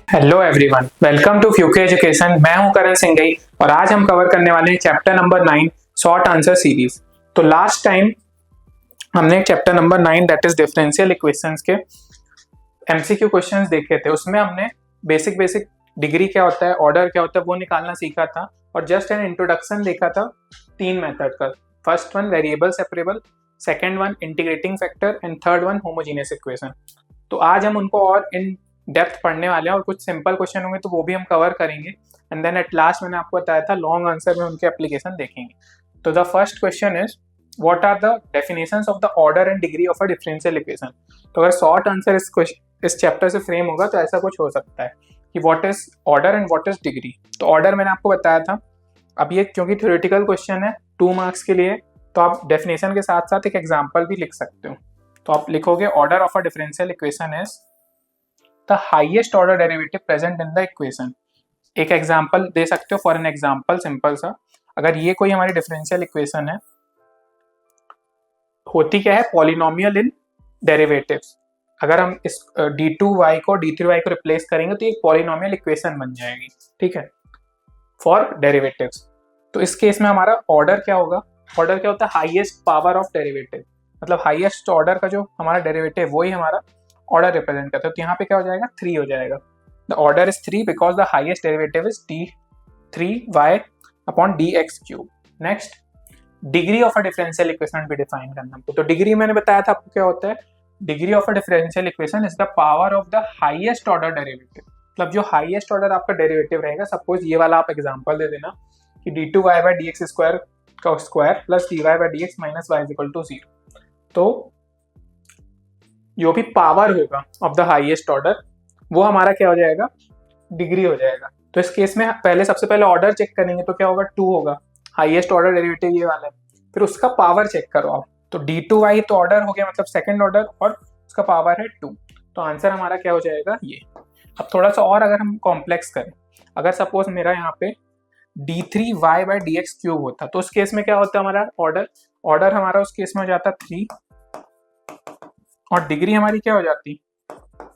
Hello everyone, welcome to फ्यूके education. मैं हूं करण सिंघई और आज हम कवर करने वाले हैं chapter number 9 short answer series. तो लास्ट टाइम हमने chapter number 9 that is differential equations के एमसीक्यू क्वेश्चंस देखे थे। उसमें हमने बेसिक डिग्री क्या होता है, ऑर्डर क्या होता है वो निकालना सीखा था और जस्ट एन इंट्रोडक्शन देखा था तीन मेथड का। First one variable separable, second one integrating factor and third one homogeneous equation. तो आज हम उनको और इन डेप्थ पढ़ने वाले हैं और कुछ सिंपल क्वेश्चन होंगे तो वो भी हम कवर करेंगे एंड देन एट लास्ट मैंने आपको बताया था लॉन्ग आंसर में उनके एप्लीकेशन देखेंगे। तो the first question is what are the definitions of the order and degree of a differential equation. तो अगर शॉर्ट आंसर इस चैप्टर से फ्रेम होगा तो ऐसा कुछ हो सकता है कि what is order and what is degree. तो ऑर्डर मैंने आपको बताया था। अब ये क्योंकि थ्योरेटिकल क्वेश्चन है 2 मार्क्स के लिए, तो आप डेफिनेशन के साथ साथ एक एग्जाम्पल भी लिख सकते हो। तो आप लिखोगे order of a differential equation is the highest order derivative present in the equation. एक एग्जांपल दे सकते हो। फॉर एन एग्जांपल सिंपल सा, अगर ये कोई हमारी डिफरेंशियल इक्वेशन है, होती क्या है पॉलिनोमियल इन डेरिवेटिव्स। अगर हम इस d2y को d3y को रिप्लेस करेंगे तो एक पॉलिनोमियल इक्वेशन बन जाएगी, ठीक है, फॉर डेरिवेटिव्स। तो इस केस में हमारा ऑर्डर क्या होगा? ऑर्डर क्या होता है? हाईएस्ट पावर ऑफ डेरिवेटिव, मतलब हाईएस्ट ऑर्डर का जो हमारा डेरिवेटिव वही हमारा ऑर्डर रिप्रेजेंट करता है। तो यहाँ पे क्या हो जाएगा? 3 हो जाएगा। The order is 3 because the highest derivative is d3y upon dx cube. Next, degree of a differential equation भी डिफाइन करना हमको। तो डिग्री मैंने बताया था आपको क्या होता है। Degree of a differential equation is the power of the highest order derivative, मतलब जो हाईएस्ट ऑर्डर आपका डेरिवेटिव रहेगा। सपोज ये वाला आप एग्जांपल दे देना कि d2y बाई dx स्क्वायर का square plus dy by dx minus y equal to 0। तो जो भी पावर होगा ऑफ द हाईएस्ट ऑर्डर वो हमारा क्या हो जाएगा? डिग्री हो जाएगा। तो इस केस में सबसे पहले ऑर्डर चेक करेंगे तो क्या होगा? 2 होगा। हाईएस्ट ऑर्डर डेरिवेटिव ये वाला है, फिर उसका पावर चेक करो आप। तो d2y तो ऑर्डर हो गया, मतलब सेकंड ऑर्डर, और उसका पावर है 2। तो आंसर हमारा क्या हो जाएगा? ये। अब थोड़ा सा और अगर हम कॉम्प्लेक्स करें, अगर सपोज मेरा यहाँ पे d3y बाई dx क्यूब होता तो उस केस में क्या होता है हमारा ऑर्डर हमारा उस केस में हो जाता 3 और डिग्री हमारी क्या हो जाती?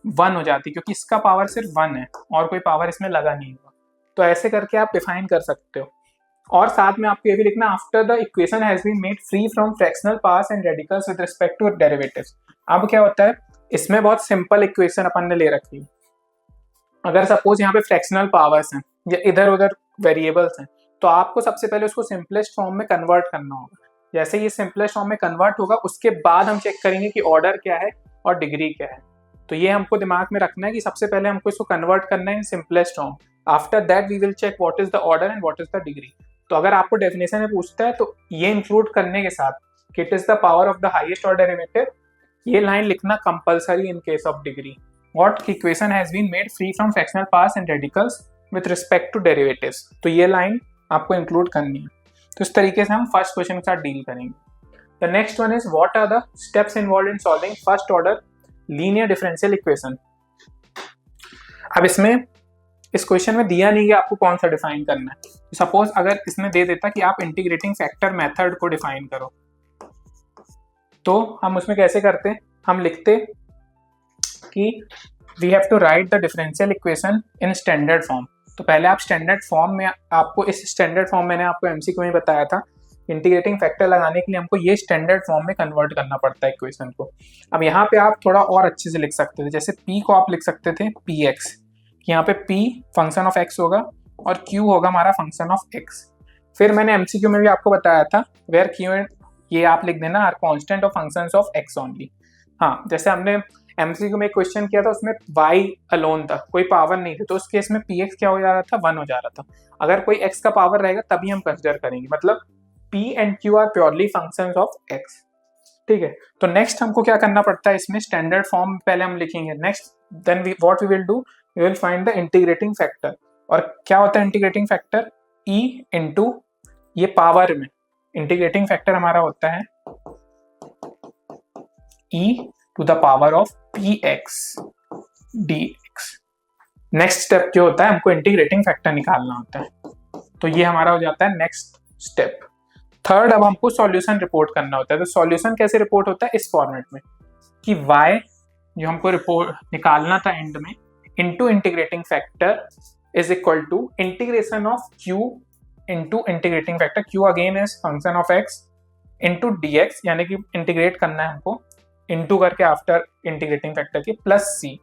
1 हो जाती, क्योंकि इसका पावर सिर्फ 1 है और कोई पावर इसमें लगा नहीं हुआ। तो ऐसे करके आप डिफाइन कर सकते हो। और साथ में आपको ये भी लिखना, after the equation has been made free from fractional parts and radicals with respect to derivatives. अब क्या होता है, इसमें बहुत सिंपल इक्वेशन अपन ने ले रखी है। अगर सपोज यहाँ पे फ्रैक्शनल पावर्स हैं या इधर उधर वेरिएबल्स हैं, तो आपको सबसे पहले उसको सिंपलेस्ट फॉर्म में कन्वर्ट करना होगा। जैसे ये सिंपलेस्ट फॉर्म में कन्वर्ट होगा उसके बाद हम चेक करेंगे कि ऑर्डर क्या है और डिग्री क्या है। तो ये हमको दिमाग में रखना है कि सबसे पहले हमको इसको कन्वर्ट करना है in simplest form. After that we will check what is the order and what is the degree. तो अगर आपको डेफिनेशन में पूछता है तो ये इंक्लूड करने के साथ कि it is the power of the highest order derivative, ये लाइन लिखना compulsory in case of degree. What equation has been made free from fractional parts and radicals with respect to derivatives। तो ये line आपको include करनी है। तो इस तरीके से हम फर्स्ट क्वेश्चन के साथ डील करेंगे। The next one is what are the steps involve in solving first order linear differential equation. अब इसमें इस क्वेश्चन में दिया नहीं कि आपको कौन सा डिफाइन करना है। सपोज अगर इसमें दे देता कि आप इंटीग्रेटिंग फैक्टर मेथड को डिफाइन करो, तो हम उसमें कैसे करते? हम लिखते कि we have to write the differential equation in standard form. तो पहले आप स्टैंडर्ड फॉर्म में, आपको इस स्टैंडर्ड फॉर्म मैंने आपको एमसीक्यू में बताया था, इंटीग्रेटिंग फैक्टर लगाने के लिए हमको ये स्टैंडर्ड फॉर्म में कन्वर्ट करना पड़ता है इक्वेशन को। अब यहाँ पे आप थोड़ा और अच्छे से लिख सकते थे। जैसे p को आप लिख सकते थे px, कि यहाँ पे p फंक्शन ऑफ x होगा और q होगा हमारा फंक्शन ऑफ x। फिर मैंने एमसीक्यू में भी आपको बताया था वेयर q एंड ये आप लिख देना are constant of functions of x only. हाँ, जैसे हमने एमसीक्यू में एक क्वेश्चन किया था उसमें y अलोन था, कोई पावर नहीं थी, तो उस केस में px क्या हो जा रहा था? 1 हो जा रहा था। अगर कोई x का पावर रहेगा तभी हम कंसिडर करेंगे, मतलब p and q are purely functions of x, ठीक है। तो नेक्स्ट हमको क्या करना पड़ता है, इसमें स्टैंडर्ड फॉर्म पहले हम लिखेंगे। Next then what we will do, we will find the integrating factor. और क्या होता है इंटीग्रेटिंग फैक्टर? e इंटू ये पावर में इंटीग्रेटिंग फैक्टर हमारा होता है e to the power of px dx। Next step जो होता है, हमको इंटीग्रेटिंग फैक्टर निकालना होता है। तो ये हमारा हो जाता है नेक्स्ट स्टेप। थर्ड, अब हमको सॉल्यूशन रिपोर्ट करना होता है। तो सॉल्यूशन कैसे रिपोर्ट होता है? इस फॉर्मेट में कि y जो हमको रिपोर्ट निकालना था एंड में, into integrating factor is equal to integration of q into integrating factor, q again is function of x into d x, यानी कि इंटीग्रेट करना है हमको इंटू करके आफ्टर इंटीग्रेटिंग फैक्टर की, प्लस सी।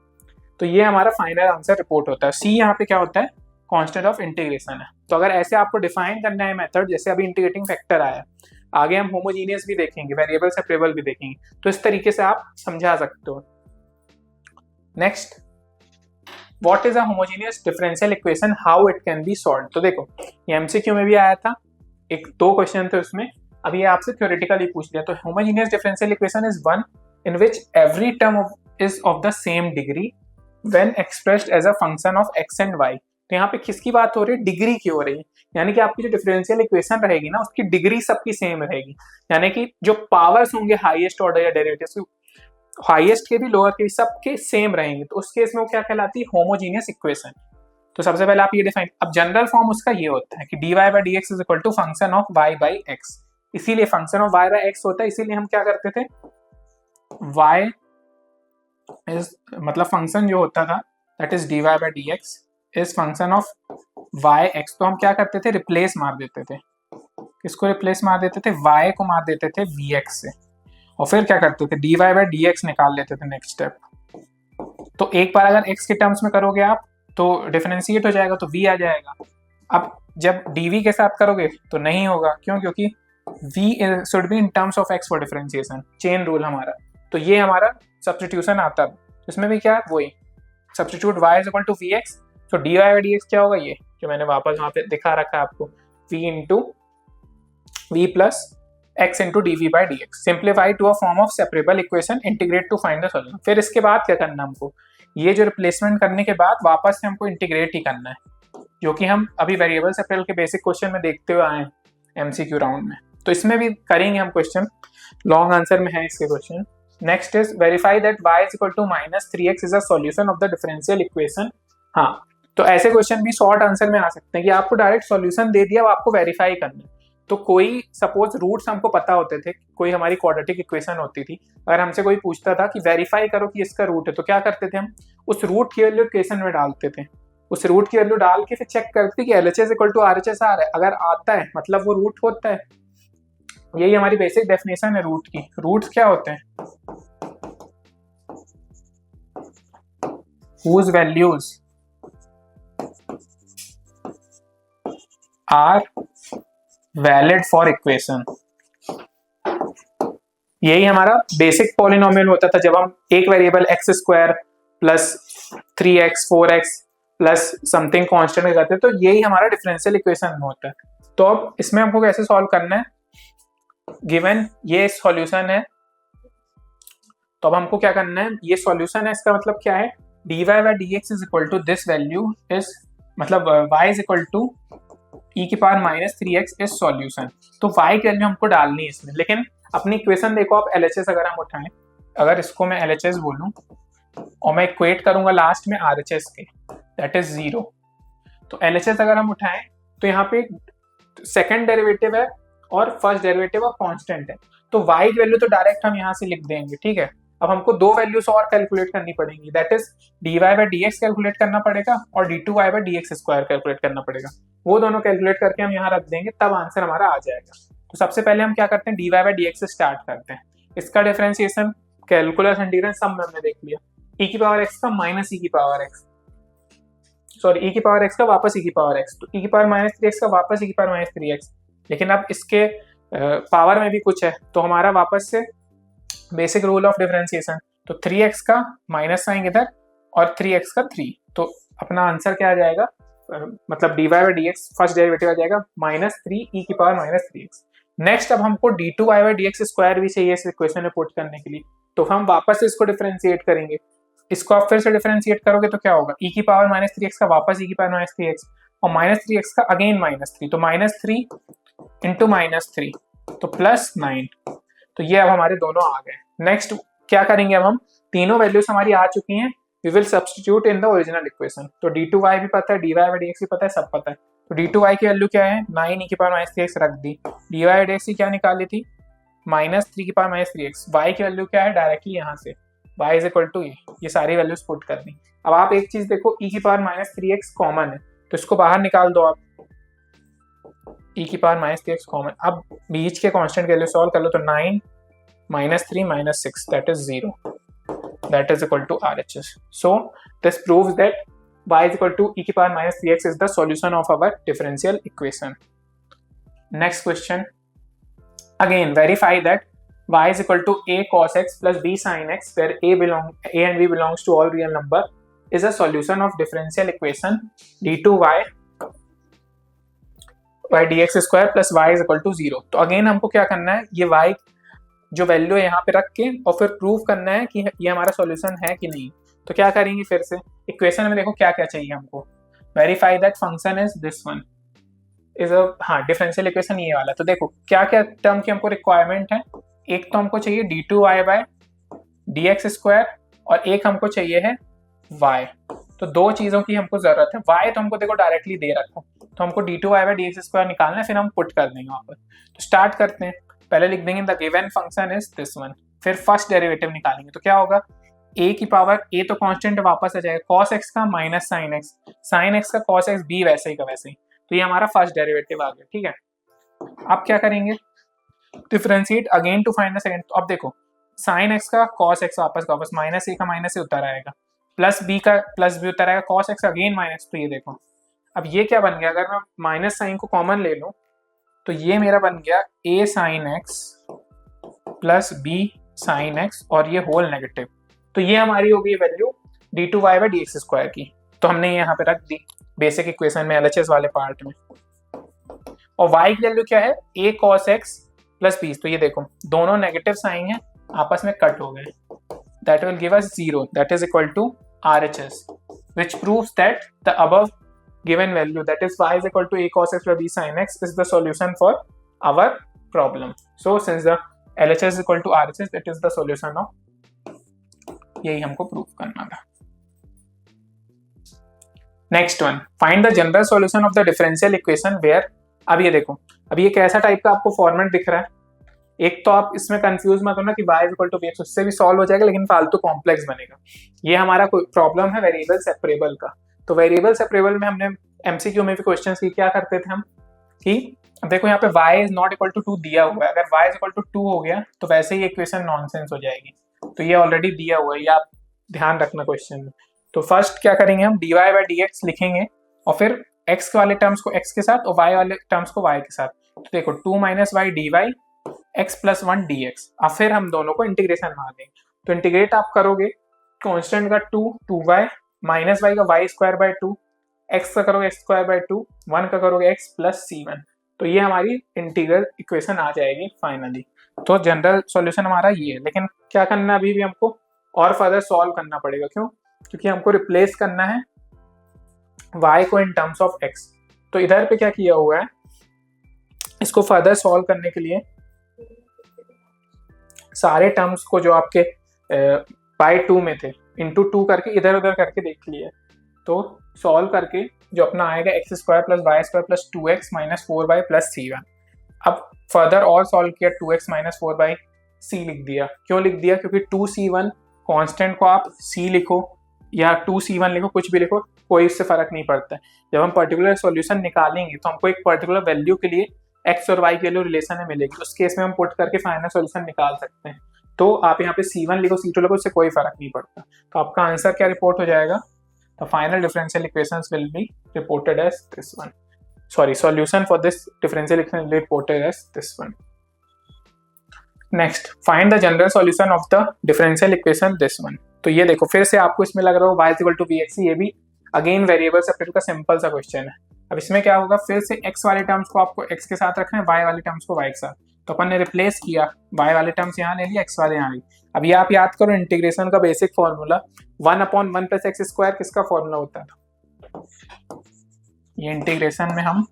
तो ये हमारा फाइनल आंसर रिपोर्ट होता है। सी यहाँ पे क्या होता है, कांस्टेंट ऑफ इंटीग्रेशन है। तो अगर ऐसे आपको डिफाइन करना है मेथड, जैसे अभी इंटीग्रेटिंग फैक्टर आया, आगे हम होमोजीनियस भी देखेंगे, वेरिएबल सेपरेबल भी देखेंगे, तो इस तरीके से आप समझा सकते हो। Next, what is a homogeneous differential equation, how it can be solved. तो देखो ये एमसीक्यू में भी आया था, एक दो क्वेश्चन थे उसमें, अभी ये आपसे थ्योरेटिकली पूछ लिया। तो homogeneous differential equation is one in which every term is of the same degree when expressed as a function of x and y. तो यहाँ पे किसकी बात हो रही है, डिग्री की हो रही है, यानी कि आपकी जो डिफरेंशियल इक्वेशन रहेगी ना, उसकी डिग्री सबकी सेम रहेगी, यानी कि जो पावर्स होंगे हाईएस्ट ऑर्डर या डेरिवेटिव्स, हाईएस्ट के भी लोअर के भी सबके सेम रहेंगे। तो उस केस में वो क्या कहलाती है, होमोजीनियस इक्वेशन। तो सबसे पहले आप ये डिफाइन, अब जनरल फॉर्म उसका ये होता है कि dy by d x is equal to function of y by x. इसीलिए function of y by x होता है, इसीलिए हम क्या करते थे, y इज मतलब फंक्शन जो होता था that is dy by d x is function of y x। तो हम क्या करते थे, रिप्लेस मार देते थे, किसको रिप्लेस मार देते थे, y को मार देते थे vx से, और फिर क्या करते थे, dy बाई डी एक्स निकाल लेते थे नेक्स्ट स्टेप। तो एक बार अगर x के टर्म्स में करोगे आप तो डिफरेंशिएट हो जाएगा, तो v आ जाएगा। अब जब dv के साथ करोगे तो नहीं होगा, क्यों, क्योंकि v should be in terms of x for differentiation, chain rule हमारा। तो ये हमारा सब्स्टिट्यूशन आता है, इसमें भी क्या वही substitute y is equal to vx। तो dy बाई डी एक्स क्या होगा, ये जो मैंने वापस वहां पे दिखा रखा है आपको, v into v plus x into d v by d x, simplify to a form of separable equation, integrate to find the solution. फिर इसके बाद क्या करना हमको, ये जो रिप्लेसमेंट करने के बाद वापस से हमको इंटीग्रेट ही करना है, जो कि हम अभी वेरिएबल सेपरेबल के बेसिक क्वेश्चन में देखते हुए आए हैं एमसीक्यू राउंड में। तो इसमें भी करेंगे हम क्वेश्चन, लॉन्ग आंसर में है इसके question. Next is verify that y is equal to minus 3x is a solution of the differential equation. हाँ, तो ऐसे क्वेश्चन भी शॉर्ट आंसर में आ सकते हैं कि आपको डायरेक्ट सॉल्यूशन दे दिया, अब आपको वेरीफाई करना है। तो कोई सपोज रूट्स हमको पता होते थे, कोई हमारी क्वाड्रेटिक इक्वेशन होती थी, अगर हमसे कोई पूछता था कि वेरीफाई करो कि इसका रूट है, तो क्या करते थे हम, उस रूट की वैल्यू इक्वेशन में डालते थे, उस रूट की वैल्यू डाल के फिर चेक करते कि LHS इक्वल टू RHS आ रहा है, अगर आता है मतलब वो रूट होता है। यही हमारी बेसिक डेफिनेशन है रूट की। रूट्स क्या होते हैं, whose values are valid for equation। यही हमारा बेसिक पॉलिनोमियल होता था, जब हम एक variable x square plus 3x 4x plus something constant करते, तो यही हमारा डिफरेंशियल इक्वेशन में होता है। तो अब इसमें हमको कैसे सॉल्व करना है, गिवन ये सॉल्यूशन है, तो अब हमको क्या करना है, ये सॉल्यूशन है, इसका मतलब क्या है, dy by d x is equal to this value is, मतलब y is equal to e की power minus 3x is solution. तो y की वैल्यू हमको डालनी है इसमें, लेकिन अपनी इक्वेशन देखो आप, LHS अगर हम उठाएं, अगर इसको मैं LHS बोलूं और मैं इक्वेट करूंगा लास्ट में RHS के, दैट इज 0। तो LHS अगर हम उठाएं तो यहाँ पे सेकंड डेरिवेटिव है और फर्स्ट डेरिवेटिव और कांस्टेंट है, तो y की वैल्यू तो डायरेक्ट हम यहाँ से लिख देंगे, ठीक है। अब हमको दो वैल्यूज और कैलकुलेट करनी पड़ेंगी, that is dy by d x calculate करना पड़ेगा और d2y by d x square calculate करना पड़ेगा। वो दोनों कैलकुलेट करके हम यहाँ रख देंगे, तब आंसर हमारा आ जाएगा। तो सबसे पहले हम क्या करते हैं, dy बाई डी एक्स से स्टार्ट करते हैं। इसका डिफरेंशिएशन, कैलकुलस इंटीग्रल सब में हमने देख लिया, e की पावर x का माइनस e की पावर x, सॉरी e की पावर x का वापस e की पावर x, तो e की पावर माइनस 3x का वापस e की पावर माइनस 3x। लेकिन अब इसके पावर में भी कुछ है, तो हमारा वापस से बेसिक रूल ऑफ डिफरेंशिएशन, तो 3x का माइनस साइन इधर और 3x का 3, तो अपना आंसर क्या आ जाएगा, मतलब dy by d x first derivative आ जाएगा माइनस 3 e की पावर माइनस 3x। नेक्स्ट अब हमको d2y by d x square भी चाहिए इस इक्वेशन में पुट करने के लिए, तो हम वापस से इसको डिफरेंशिएट करेंगे। इसको आप फिर से डिफरेंशिएट करोगे तो क्या होगा, e की पावर माइनस 3x का वापस e की पावर माइनस 3x और माइनस 3x का अगेन माइनस 3, तो माइनस 3 इंटू माइनस 3 तो प्लस 9। तो ये अब हमारे दोनों आ गए। नेक्स्ट क्या करेंगे, अब हम तीनों वैल्यूज हमारी आ चुकी हैं, we will substitute in the original equation. तो d2y भी पता है, dy बाई डी एक्स भी पता है, सब पता है। तो d2y की वैल्यू क्या है, 9 e की पावर माइनस 3x रख दी, dy बाई डी एक्स की क्या निकाली थी, माइनस 3 की पावर माइनस 3x। y की वैल्यू क्या है, डायरेक्टली यहाँ से y इज इक्वल टू ये सारी वैल्यूज पुट कर दी। अब आप एक चीज देखो, e की पावर माइनस 3x कॉमन है तो इसको बाहर निकाल दो आप, e की पावर माइनस 3x कॉमन। अब बीच के कांस्टेंट के लिए सॉल्व कर लो तो 9 minus 3 minus 6 that is 0, that is equal to RHS. So this proves that y is equal to e की power minus 3x is the solution of our differential equation. Next question, again verify that y is equal to a cos x plus b sin x where a and b belongs to all real number is a solution of differential equation d2y dx square plus y is equal to 0. तो again हमको क्या करना है, ये y जो value है यहाँ पे रख के और फिर प्रूव करना है कि ये हमारा सॉल्यूशन है कि नहीं। तो क्या करेंगे, फिर से इक्वेशन में देखो क्या क्या चाहिए हमको, verify that function is this one is a, हाँ डिफरेंशियल इक्वेशन ये वाला। तो देखो क्या क्या टर्म की हमको रिक्वायरमेंट है, एक तो हमको चाहिए d2y बाय dx स्क्वायर और एक हमको चाहिए है y। तो दो चीजों की हमको जरूरत है। y तो हमको देखो डायरेक्टली दे रखा, तो हमको d2y बाय dx स्क्वायर निकालना है, फिर हम पुट कर देंगे वहां पर। तो स्टार्ट करते हैं, पहले लिख देंगे the given function is this one, फिर फर्स्ट डेरिवेटिव निकालेंगे। तो क्या होगा, a की पावर a तो कांस्टेंट वापस आ जाएगा, cos x का माइनस sin x का cos x b वैसे ही का वैसे ही। तो ये हमारा फर्स्ट डेरिवेटिव आ गया, ठीक है। अब क्या करेंगे, differentiate again to find the second. तो अब देखो sin x का cos x वापस माइनस a का माइनस से उतर आएगा, प्लस b का प्लस b उतर आएगा, cos x अगेन माइनस। तो ये देखो अब ये क्या बन गया, अगर मैं माइनस साइन को कॉमन ले लूं तो ये मेरा बन गया a sin x plus b sin x और ये होल नेगेटिव। तो ये हमारी हो गई value d2y bye dx square की। तो हमने ये यहाँ पे रख दी बेसिक इक्वेशन में LHS वाले पार्ट में। और y की वैल्यू क्या है, a cos x plus b। तो ये देखो दोनों नेगेटिव साइन है, आपस में कट हो गए, that will give us 0, that is equal to RHS, which proves that the above given value, that is y is equal to a cos x plus b sin x, is the solution for our problem. So since the LHS is equal to RHS, that is the solution of, यही हमको prove करना था। Next one, find the general solution of the differential equation where. अब ये देखो, अब ये कैसा टाइप का आपको फॉर्मेट दिख रहा है, एक तो आप इसमें कंफ्यूज मत होना कि y is equal to bx, उससे भी सॉल्व हो जाएगा लेकिन फालतू कॉम्प्लेक्स बनेगा। ये हमारा कोई प्रॉब्लम है वेरिएबल सेपरेबल का। तो वेरिएबल सेपरेबल में हमने एमसीक्यू में भी क्वेश्चन की क्या करते थे हम कि अब देखो यहाँ पे y is not equal to 2 दिया हुआ है, अगर y इज इक्वल टू 2 हो गया तो वैसे ही इक्वेशन नॉनसेंस हो जाएगी। तो ये ऑलरेडी दिया हुआ है, ये आप ध्यान रखना क्वेश्चन में। तो फर्स्ट क्या करेंगे हम, dy बाय dx लिखेंगे और फिर x वाले टर्म्स को x के साथ और y वाले टर्म्स को y के साथ। तो देखो 2 minus y d y x plus 1 dx। अब फिर हम दोनों को इंटीग्रेशन मार देंगे। तो इंटीग्रेट आप करोगे, कांस्टेंट का 2y माइनस वाई का y स्क्वायर बाय 2, x का करोगे x स्क्वायर बाय 2, 1 का करोगे x प्लस c1। तो ये हमारी इंटीग्रल इक्वेशन आ जाएगी फाइनली। तो जनरल सॉल्यूशन हमारा ये है, लेकिन क्या करना है, अभी भी हमको और फर्दर सॉल्व करना पड़ेगा। क्यों, क्योंकि हमको रिप्लेस करना है y को इन टर्म्स ऑफ x। तो इधर पे क्या किया हुआ है, इसको फर्दर सॉल्व करने के लिए सारे टर्म्स को जो आपके बाय 2 में थे इंटू 2 करके इधर उधर करके देख लिए। तो सॉल्व करके जो अपना आएगा x square plus y square plus 2x minus 4y plus c1। अब फर्दर और सॉल्व किया, 2x माइनस 4y c लिख दिया। क्यों लिख दिया, क्योंकि 2c1 कांस्टेंट को आप c लिखो या 2c1 लिखो, कुछ भी लिखो, कोई इससे फर्क नहीं पड़ता है। जब हम पर्टिकुलर सॉल्यूशन निकालेंगे तो हमको एक पर्टिकुलर वैल्यू के लिए x और y की वैल्यू रिलेशन में मिलेगी, उस केस में हम पुट करके फाइनल सॉल्यूशन निकाल सकते हैं। तो आप यहाँ पे c1 लिखो c2 लिखो, उससे कोई फर्क नहीं पड़ता। तो आपका आंसर क्या रिपोर्ट हो जाएगा, the final differential equations will be reported as this one, sorry solution for this differential equation will be reported as this one. Next, find the general solution of the differential equation this one. तो ये देखो फिर से आपको इसमें लग रहा हो y इक्वल टू bx, ये भी अगेन वेरिएबल सेपरेट का सिंपल सा क्वेश्चन है। अब इसमें क्या होगा, फिर से x वाले टर्म्स को आपको x के साथ रखना है, y वाले टर्म्स को y के साथ। तो अपन ने रिप्लेस किया, y वाले टर्म्स यहाँ ले लिया, x वाले यहाँ ले। अब ये आप याद करो इंटीग्रेशन का basic formula 1/1 plus x square किसका फॉर्मूला होता था, ये इंटीग्रेशन में हम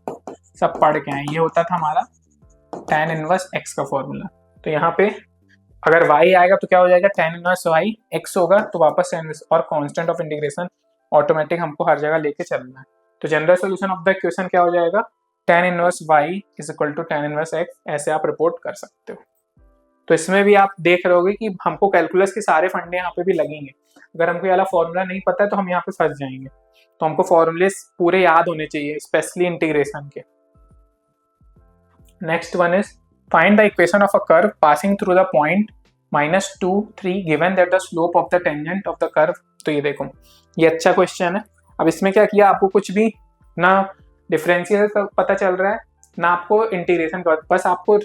सब पढ़ के आए, ये होता था हमारा tan इनवर्स x का फॉर्मूला। तो यहाँ पे अगर y आएगा तो क्या हो जाएगा, tan इनवर्स y, x होगा तो वापस tan इनवर्स, और कांस्टेंट ऑफ इंटीग्रेशन ऑटोमेटिक हमको हर जगह लेके चलना है। तो general solution of the equation क्या हो जाएगा, tan inverse y is equal to tan inverse x, ऐसे आप रिपोर्ट कर सकते हो। तो इसमें भी आप देख रहे होगे कि हमको कैलकुलस के सारे फंडे यहाँ पे भी लगेंगे। अगर हमको ये वाला फॉर्मूला नहीं पता है तो हम यहाँ पे फंस जाएंगे। तो हमको फॉर्मूले पूरे याद होने चाहिए, स्पेशली इंटीग्रेशन के। Next one is find the equation of a curve passing through the point -2, 3 given that the slope of the tangent of the curve. तो ये देखो, ये अच्छा क्वेश्चन है। अब इसमें क्या किया, आपको कुछ भी ना डिफरेंशियल का पता चल रहा है ना आपको इंटीग्रेशन का, बस आपको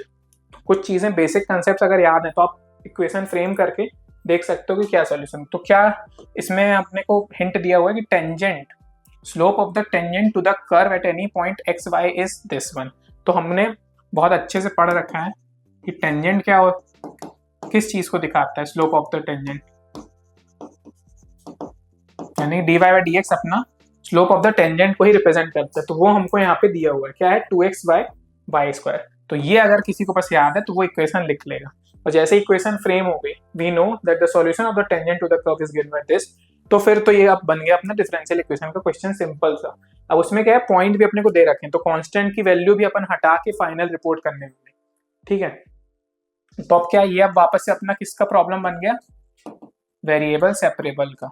कुछ चीजें बेसिक कंसेप्ट अगर याद है तो आप इक्वेशन फ्रेम करके देख सकते हो कि क्या सॉल्यूशन। तो क्या इसमें अपने को हिंट दिया हुआ है कि tangent, slope of the tangent to the curve at any point x y is this one. तो हमने बहुत अच्छे से पढ़ रखा है कि टेंजेंट क्या हो, किस चीज को दिखाता है, स्लोप ऑफ द टेंजेंट, यानी dy बाई डी एक्स अपना स्लोप ऑफ द टेंजेंट को ही रिप्रेजेंट करता है। तो वो हमको यहाँ पे दिया हुआ है, क्या है, 2x बाई वाई स्क्वायर। तो ये अगर किसी को बस याद है तो वो इक्वेशन लिख लेगा। और जैसे इक्वेशन फ्रेम हो गई, we know that the solution of the tangent to the curve is given by this, तो फिर तो ये अब बन गया अपना डिफरेंशियल इक्वेशन का क्वेश्चन, सिंपल सा। अब उसमें क्या है, पॉइंट भी अपने को दे रखे हैं, तो कांस्टेंट की वैल्यू भी अपन हटा के फाइनल रिपोर्ट करने वाले, ठीक है। तो अब क्या, ये अब वापस से अपना किसका प्रॉब्लम बन गया, वेरिएबल सेपरेबल का।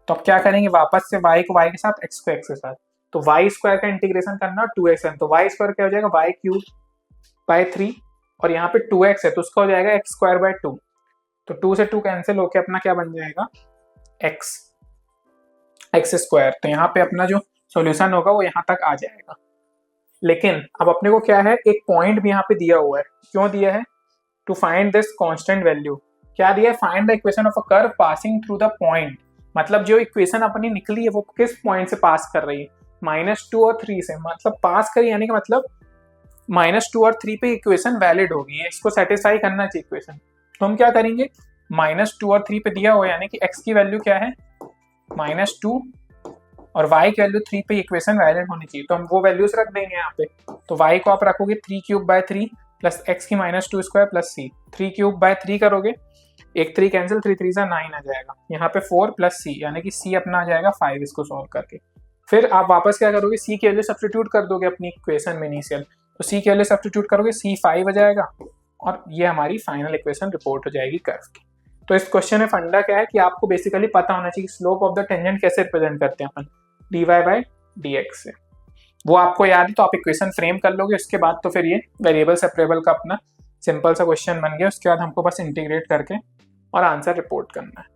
तो अब क्या करेंगे, वापस से y को y के साथ, x को x के साथ। तो y स्क्वायर का इंटीग्रेशन करना 2x, तो y स्क्वायर क्या हो जाएगा, y क्यूब बाई 3, और यहाँ पे 2x है तो उसका हो जाएगा x स्क्वायर बाई 2। तो 2 से 2 कैंसिल होके अपना क्या बन जाएगा, x स्क्वायर। तो यहाँ पे अपना जो सॉल्यूशन होगा वो यहाँ तक आ जाएगा। लेकिन अब अपने को क्या है, एक पॉइंट भी यहाँ पे दिया हुआ है। क्यों दिया है, to find this constant value. क्या दिया है, find the equation of a curve passing through the point. मतलब जो इक्वेशन अपनी निकली है वो किस पॉइंट से पास कर रही है, -2 और 3 से। मतलब पास करी यानी कि मतलब -2 और 3 पे इक्वेशन वैलिड होगी, इसको सेटिस्फाई करना चाहिए इक्वेशन। तो हम क्या करेंगे, -2 और 3 पे दिया हुआ यानी कि x की वैल्यू क्या है, -2, और y की वैल्यू 3 पे इक्वेशन वैलिड होनी चाहिए। तो हम वो वैल्यूज रख देंगे यहाँ पे। तो y को आप रखोगे 3 क्यूब बाय 3 प्लस x की -2 square plus c। 3 cube by 3 करोगे, एक 3 कैंसिल, 3 3 जा 9 आ जाएगा। यहाँ पे 4 प्लस c यानी कि c अपना आ जाएगा 5, इसको सॉल्व करके। फिर आप वापस क्या करोगे, c के वैल्यू सब्स्टिट्यूट कर दोगे अपनी इक्वेशन में इनिशियल। तो c के वैल्यू सब्स्टिट्यूट करोगे, c 5 आ जाएगा, और ये हमारी फाइनल इक्वेशन रिपोर्ट हो जाएगी कर्व की। तो इस क्वेश्चन में फंडा क्या है कि आपको बेसिकली पता होना चाहिए स्लोप ऑफ द टेंजेंट कैसे रिप्रेजेंट करते हैं अपन, dy बाई dx से। वो आपको याद है तो आप इक्वेशन फ्रेम कर लोगे। उसके बाद तो फिर ये वेरिएबल सेपरेबल का अपना सिंपल सा क्वेश्चन बन गया। उसके बाद हमको बस इंटीग्रेट करके और आंसर रिपोर्ट करना है।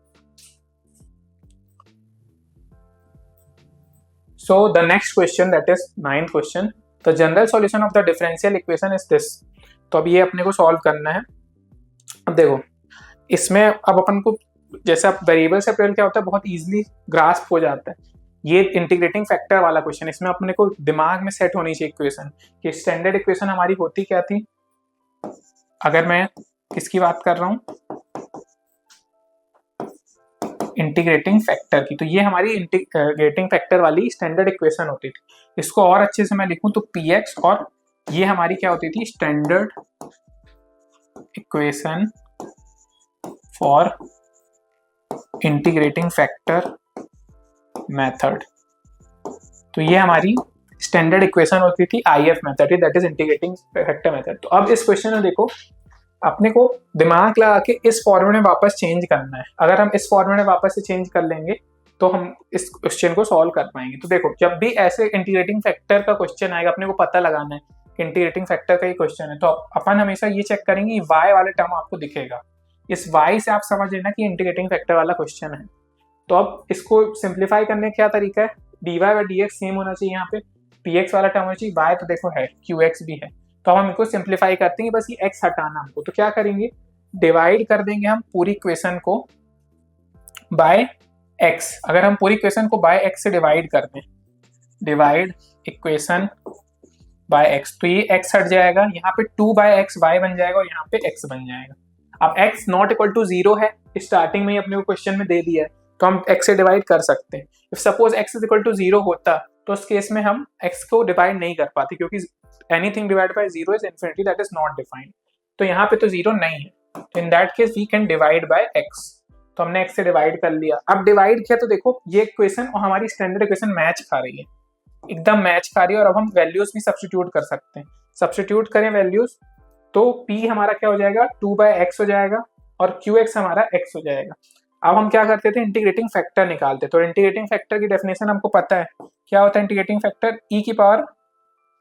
So the next question, that is 9th question, the general solution of the differential equation is this. तो अब ये अपने को सॉल्व करना है। अब देखो इसमें अब अपन को, जैसे अब वेरिएबल सेपरेबल क्या होता है, बहुत इजीली ग्रास्प हो जाता है। ये इंटीग्रेटिंग फैक्टर वाला क्वेश्चन, इसमें अपने को दिमाग में सेट होनी चाहिए इक्वेशन कि स्टैंडर्ड इक्वेशन हमारी होती क्या थी। अगर मैं किसकी बात कर रहा हूं, इंटीग्रेटिंग फैक्टर की, तो ये हमारी इंटीग्रेटिंग फैक्टर वाली स्टैंडर्ड इक्वेशन होती थी। इसको और अच्छे से मैं लिखूं तो px, और ये हमारी क्या होती थी, standard equation for integrating factor method. तो ये हमारी स्टैंडर्ड इक्वेशन होती थी IF method, that is integrating factor method. तो अब इस क्वेश्चन में देखो, अपने को दिमाग लगा के इस फॉर्मूले में वापस चेंज करना है। अगर हम इस फॉर्मूले में वापस से चेंज कर लेंगे तो हम इस क्वेश्चन को सॉल्व कर पाएंगे। तो देखो, जब भी ऐसे इंटीग्रेटिंग फैक्टर का क्वेश्चन आएगा, अपने को पता लगाना है कि इंटीग्रेटिंग फैक्टर का ही क्वेश्चन है, तो अपन हमेशा ये चेक करेंगे y वाले टर्म आपको दिखेगा, इस y से आप समझ लेना कि इंटीग्रेटिंग फैक्टर वाला क्वेश्चन है। तो अब इसको सिंप्लीफाई करने का क्या तरीका है, dy बाई dx सेम होना चाहिए, यहाँ पे px वाला टर्म होना चाहिए, y तो देखो है, qx भी है। तो हम इनको सिंप्लीफाई करते हैं, बस ये x हटाना हमको। तो क्या करेंगे, डिवाइड कर देंगे हम पूरी इक्वेशन को बाय x। अगर हम पूरी इक्वेशन को बाय x से डिवाइड कर दें, डिवाइड इक्वेशन बाय x, तो ये x हट जाएगा, यहाँ पे 2 बाय x y बन जाएगा, और यहाँ पे x बन जाएगा। अब x नॉट इक्वल टू 0 है, स्टार्टिंग में ही अपने को क्वेश्चन में दे दिया है, तो हम x से डिवाइड कर सकते हैं। If suppose x is equal to 0 होता तो उस केस में हम x को डिवाइड नहीं कर पाते, क्योंकि anything divide by 0 is infinity, that is not defined. तो यहाँ पे तो 0 नहीं है, in that case we can divide by x। तो हमने x से डिवाइड कर लिया। अब डिवाइड किया तो देखो ये इक्वेशन और हमारी स्टैंडर्ड इक्वेशन मैच खा रही है, एकदम मैच खा रही है। और अब हम वैल्यूज भी सब्स्टिट्यूट कर सकते हैं। सब्स्टिट्यूट करें वैल्यूज, तो p हमारा क्या हो जाएगा 2/x हो जाएगा और qx हमारा x हो जाएगा। अब हम क्या करते थे इंटीग्रेटिंग फैक्टर निकालते। तो इंटीग्रेटिंग फैक्टर की डेफिनेशन हमको पता है क्या होता है इंटीग्रेटिंग फैक्टर e की power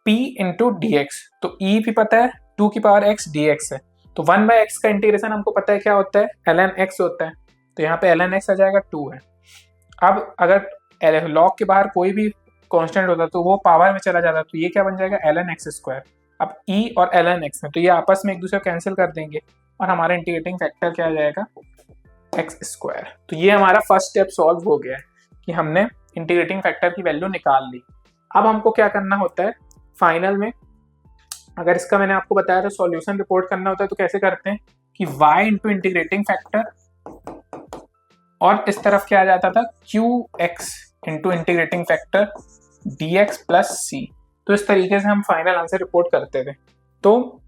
p into d x. तो e भी पता है 2 की पावर x dx है। तो 1/x का इंटीग्रेशन हमको पता है क्या होता है ln x होता है। तो यहाँ पे ln x आ जाएगा 2 है। अब अगर लॉग के बाहर कोई भी कांस्टेंट होता तो वो पावर में चला जाता, तो ये क्या बन जाएगा ln x स्क्वायर। अब e और ln x है तो ये आपस में एक दूसरे को कैंसिल कर देंगे और हमारा इंटीग्रेटिंग फैक्टर क्या आ जाएगा x स्क्वायर। तो ये हमारा फर्स्ट स्टेप सॉल्व हो गया है कि हमने इंटीग्रेटिंग फैक्टर की वैल्यू निकाल ली। अब हमको क्या करना होता है फाइनल में, अगर इसका मैंने आपको बताया था सॉल्यूशन रिपोर्ट करना होता है तो कैसे करते हैं कि y इंटू इंटीग्रेटिंग फैक्टर और इस तरफ क्या आ जाता था qx into integrating factor dx plus c। तो इस तरीके से हम फाइनल आंसर रिपोर्ट करते थे। तो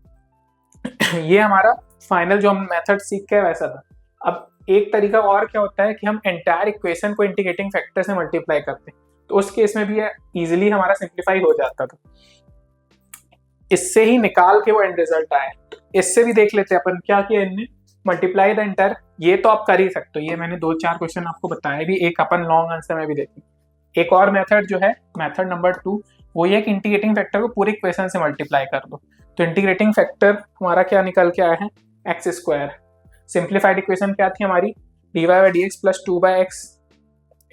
ये हमारा फाइनल जो हम मेथड सीख के वैसा था। अब एक तरीका और क्या होता है कि हम एंटायर इक्वेशन को इंटीग्रेटिंग फैक्टर से मल्टीप्लाई करते हैं, तो उस केस में भी इजीली हमारा सिंप्लीफाई हो जाता था। इससे ही निकाल के वो एंड रिजल्ट आया। तो इससे भी देख लेते हैं अपन क्या किया इनने, मल्टीप्लाई द एंटायर। ये तो आप कर ही सकते हो, ये मैंने 2-4 क्वेश्चन आपको बताया भी, एक अपन लॉन्ग आंसर में भी देखें। एक और मेथड जो है मेथड नंबर 2, वो ये कि इंटीग्रेटिंग फैक्टर को पूरे इक्वेशन से मल्टीप्लाई कर दो। तो इंटीग्रेटिंग फैक्टर हमारा क्या निकल के आया है एक्स स्क्वायर। सिंप्लीफाइड इक्वेशन क्या थी हमारी dy/dx plus 2/x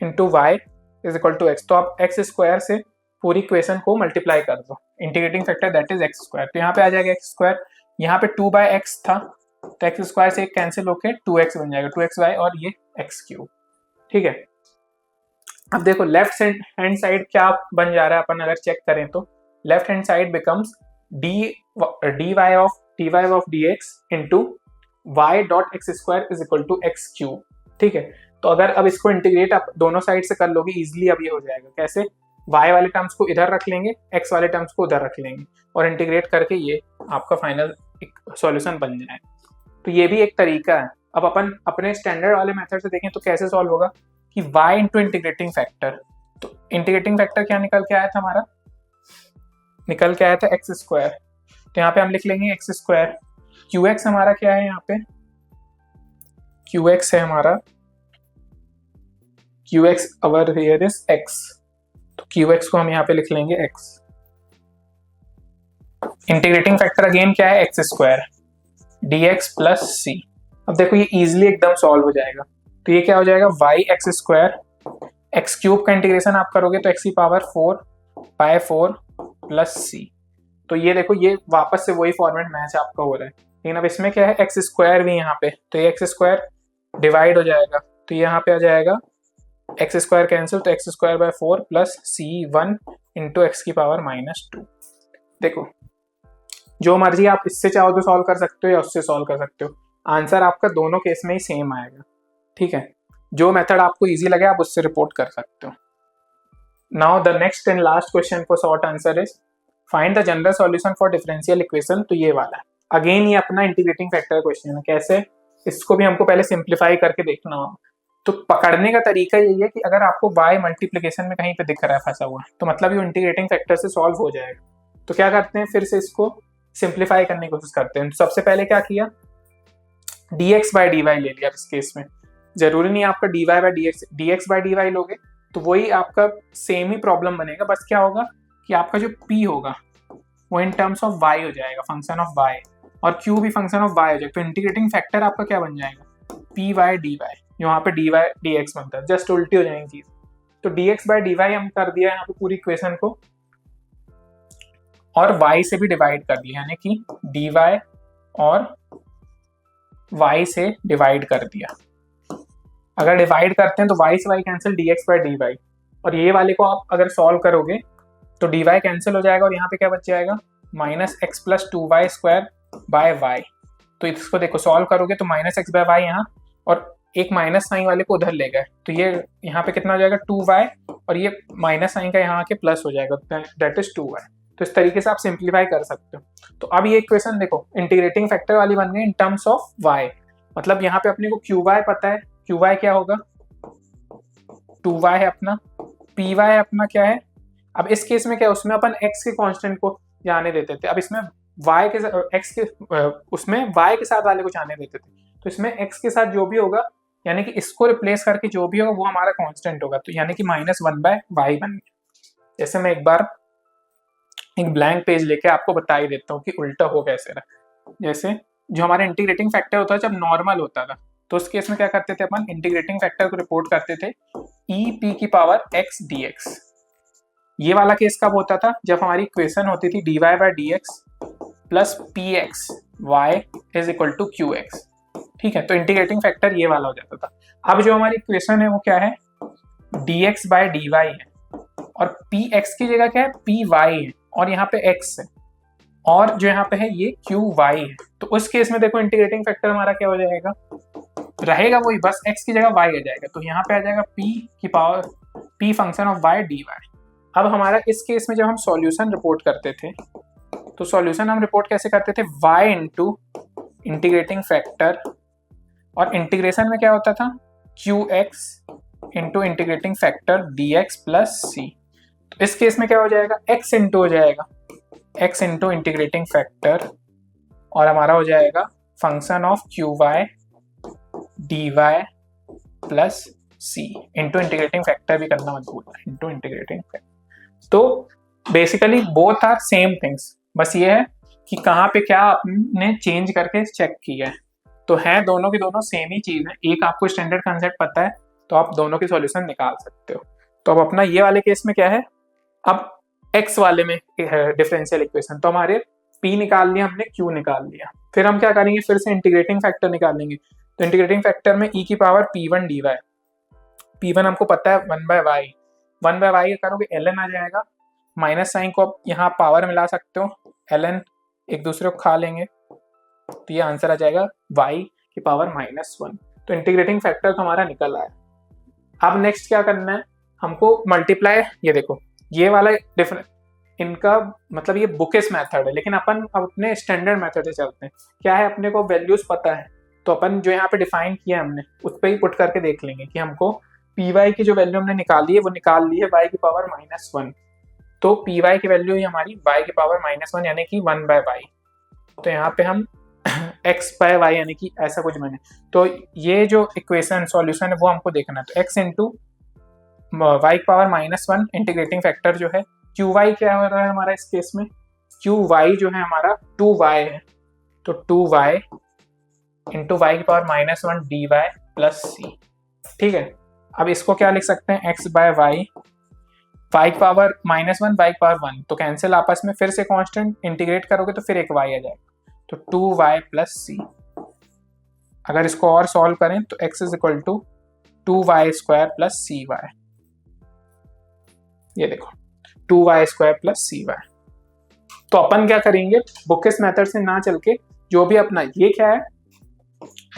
into y is equal to x. तो आप एक्स स्क्वायर से पूरी इक्वेशन को मल्टीप्लाई कर दो, integrating factor that is x square. तो यहाँ पे आ जाएगा एक्स स्क्वायर, यहाँ पे 2/x था तो एक्स स्क्वायर से एक कैंसिल होके 2x बन जाएगा, 2xy और ये x क्यूब। ठीक है, अब देखो लेफ्ट हैंड साइड क्या बन जा रहा है अपन अगर चेक करें तो left hand side becomes dy of dx into y dot x square is equal to x cube. ठीक है, तो अगर अब इसको इंटीग्रेट आप दोनों साइड से कर लोगे इजिली, अब ये हो जाएगा कैसे, y वाले टर्म्स को इधर रख लेंगे, x वाले टर्म्स को उधर रख लेंगे और इंटीग्रेट करके ये आपका फाइनल एक सॉल्यूशन बन जाएगा। तो ये भी एक तरीका है। अब अपन अपने स्टैंडर्ड वाले मेथड से देखें तो कैसे सॉल्व होगा कि y इंटू इंटीग्रेटिंग फैक्टर। तो इंटीग्रेटिंग फैक्टर क्या निकल के आया था हमारा, निकल के आया था एक्स स्क्वायर। तो यहाँ पे हम लिख लेंगे एक्स स्क्वायर। qx हमारा क्या है, यहाँ पे qx है हमारा, qx our here is x, तो qx को हम यहाँ पे लिख लेंगे x। इंटीग्रेटिंग फैक्टर अगेन क्या है x square dx plus c। अब देखो ये इजिली एकदम सॉल्व हो जाएगा। तो ये क्या हो जाएगा y x square, x cube का इंटीग्रेशन आप करोगे तो x की पावर 4/4 प्लस c। तो ये देखो ये वापस से वही फॉर्मेट मैच आपका हो रहा है, लेकिन अब इसमें क्या है एक्स स्क्वायर भी यहाँ पे, तो ये एक्स स्क्वायर डिवाइड हो जाएगा। तो यहाँ पे आ जाएगा एक्स स्क्वायर कैंसिल, तो x square by 4 plus c1 into x की पावर -2। देखो जो मर्जी आप इससे चाहो तो सॉल्व कर सकते हो या उससे सॉल्व कर सकते हो, आंसर आपका दोनों केस में ही सेम आएगा। ठीक है, जो मेथड आपको इजी लगे आप उससे रिपोर्ट कर सकते हो। Now the next and last question for short answer is find the general solution for differential equation. तो ये वाला है अगेन, ये अपना इंटीग्रेटिंग फैक्टर क्वेश्चन है। कैसे, इसको भी हमको पहले सिंप्लीफाई करके देखना होगा। तो पकड़ने का तरीका यही है कि अगर आपको y मल्टीप्लीकेशन में कहीं पे दिख रहा है फंसा हुआ, तो मतलब ये इंटीग्रेटिंग फैक्टर से सॉल्व हो जाएगा। तो क्या करते हैं, फिर से इसको सिंप्लीफाई करने की कोशिश करते हैं। तो सबसे पहले क्या किया, dx/dy ले लिया। इस केस में जरूरी नहीं आपका dy/dx, dx/dy लोगे तो वही आपका सेम ही प्रॉब्लम बनेगा, बस क्या होगा कि आपका जो p होगा वो इन टर्म्स ऑफ y हो जाएगा, फंक्शन ऑफ y, और q भी फंक्शन ऑफ y हो जाएगा। तो इंटीग्रेटिंग फैक्टर आपका क्या बन जाएगा p/dy, यहाँ पे dy/dx बनता है, जस्ट उल्टी हो जाएंगी चीज। तो dx/dy हम कर दिया यहाँ पे पूरी इक्वेशन को, और y से भी डिवाइड कर दिया, यानी कि dy और y से डिवाइड कर दिया। अगर डिवाइड करते हैं तो y से y कैंसिल dx/dy, और ये वाले को आप अगर सॉल्व करोगे तो dy कैंसिल हो जाएगा और यहाँ पे क्या बच जाएगा -x + 2y² y। तो इसको देखो सॉल्व करोगे तो -x/y यहाँ, और एक माइनस साइन वाले को उधर ले गए तो ये यहाँ पे कितना हो जाएगा 2y, और ये माइनस साइन का यहाँ के प्लस हो जाएगा, दैट इज 2y। तो इस तरीके से आप सिंप्लीफाई कर सकते हो। तो अब ये इक्वेशन देखो इंटीग्रेटिंग फैक्टर वाली बन गई इन टर्म्स ऑफ y, मतलब यहाँ पे अपने को qy पता है, qy क्या होगा 2y है अपना, py अपना क्या है। अब इस केस में क्या है, उसमें अपन x के कांस्टेंट को जाने देते थे, अब इसमें y के x के उसमें y के साथ वाले को जाने देते थे, तो इसमें x के साथ जो भी होगा यानी कि इसको रिप्लेस करके जो भी होगा वो हमारा कांस्टेंट होगा, तो यानी कि -1/y बन गया। जैसे मैं एक बार एक ब्लैंक पेज लेके आपको बता ही देता हूँ कि उल्टा हो कैसे रहा। जैसे जो हमारा इंटीग्रेटिंग फैक्टर होता है जब नॉर्मल होता था, तो उस केस में क्या करते थे अपन, इंटीग्रेटिंग फैक्टर को रिपोर्ट करते थे e⁻x dx। ये वाला केस कब होता था, जब हमारी इक्वेशन होती थी dy/dx plus px y is equal to qx। ठीक है, तो इंटीग्रेटिंग फैक्टर ये वाला हो जाता था। अब जो हमारी इक्वेशन है वो क्या है, dx/dy है, और px की जगह क्या है, py है, और यहाँ पे x है, और जो यहाँ पे है ये qy है। तो उस केस में देखो इंटीग्रेटिंग फैक्टर हमारा क्या हो जाएगा, रहेगा वही, बस x की जगह y आ जाएगा, तो यहाँ पे आ जाएगा p function of y dy। अब हमारा इस केस में जब हम सॉल्यूशन रिपोर्ट करते थे, तो सॉल्यूशन हम रिपोर्ट कैसे करते थे, y इंटू इंटीग्रेटिंग फैक्टर, और इंटीग्रेशन में क्या होता था, qx into integrating factor dx plus c। तो इस केस में क्या हो जाएगा, x इंटू हो जाएगा, x इंटू इंटीग्रेटिंग फैक्टर, और हमारा हो जाएगा function of qy dy plus c into integrating factor भी करना मत भूलना, इंटू इंटीग्रेटिंग फैक्टर। तो basically both are same things, बस ये है कि कहाँ पे क्या आपने चेंज करके चेक किया है। तो है दोनों की दोनों सेम ही चीज है, एक आपको स्टैंडर्ड कंसेप्ट पता है तो आप दोनों की सॉल्यूशन निकाल सकते हो। तो अब अपना ये वाले केस में क्या है, अब x वाले में डिफरेंशियल इक्वेशन, तो हमारे p निकाल लिया हमने, q निकाल लिया, फिर हम क्या करेंगे, फिर से इंटीग्रेटिंग फैक्टर निकालेंगे। तो इंटीग्रेटिंग फैक्टर में e की पावर p1 dy, p1 हमको पता है 1/y, 1/y करोगे ln आ जाएगा, माइनस साइन को आप यहाँ पावर मिला सकते हो, ln एक दूसरे को खा लेंगे, तो ये आंसर आ जाएगा y की पावर -1। तो इंटीग्रेटिंग फैक्टर तो हमारा निकल आया। अब नेक्स्ट क्या करना है हमको, मल्टीप्लाई, ये देखो ये वाला डिफरेंट, इनका मतलब ये बुकिश मेथड है, लेकिन अपन अपने स्टैंडर्ड मेथड से चलते हैं। क्या है, अपने को वैल्यूज पता है, तो अपन जो यहाँ पे डिफाइन किया हमने उस पर ही पुट करके देख लेंगे कि हमको py की जो वैल्यू हमने निकाली है वो निकाल ली है y की पावर -1, तो py की वैल्यू ही हमारी y की पावर -1 यानी कि 1/y। तो यहाँ पे हम x/y यानी कि ऐसा कुछ बने, तो ये जो इक्वेशन सॉल्यूशन है वो हमको देखना है। तो x इंटू y की पावर -1 इंटीग्रेटिंग फैक्टर जो है, qy क्या हो रहा है हमारा इस केस में, qy जो है हमारा 2y है, तो 2y इंटू y की पावर -1 dy प्लस c। ठीक है, अब इसको क्या लिख सकते हैं, x/y, y की पावर -1 y की पावर 1, तो कैंसिल आपस में, फिर से कांस्टेंट इंटीग्रेट करोगे तो फिर एक y आ जाएगा, तो 2y प्लस c। अगर इसको और सॉल्व करें तो x is equal to 2y² plus cy, ये देखो 2y² प्लस cy। तो अपन क्या करेंगे, बुकिश मेथड से ना चल के जो भी अपना, ये क्या है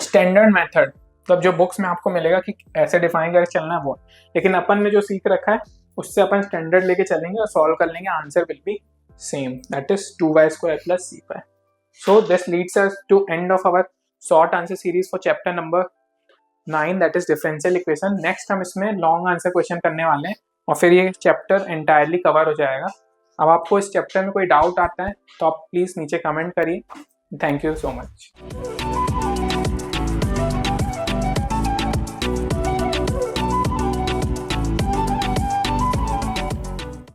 स्टैंडर्ड मेथड, मतलब जो बुक्स में आपको मिलेगा कि ऐसे डिफाइन करके चलना है वो, लेकिन अपन ने जो सीख रखा है उससे अपन स्टैंडर्ड लेके चलेंगे और सॉल्व कर लेंगे, answer will be same, that is 2y² plus cy। So this leads us to end of our short answer series for chapter number 9, that is differential equation. Next हम इसमें लॉन्ग आंसर क्वेश्चन करने वाले हैं और फिर ये chapter entirely cover हो जाएगा। अब आपको इस चैप्टर में कोई डाउट आता है तो आप प्लीज़ नीचे कमेंट करिए। Thank you so much.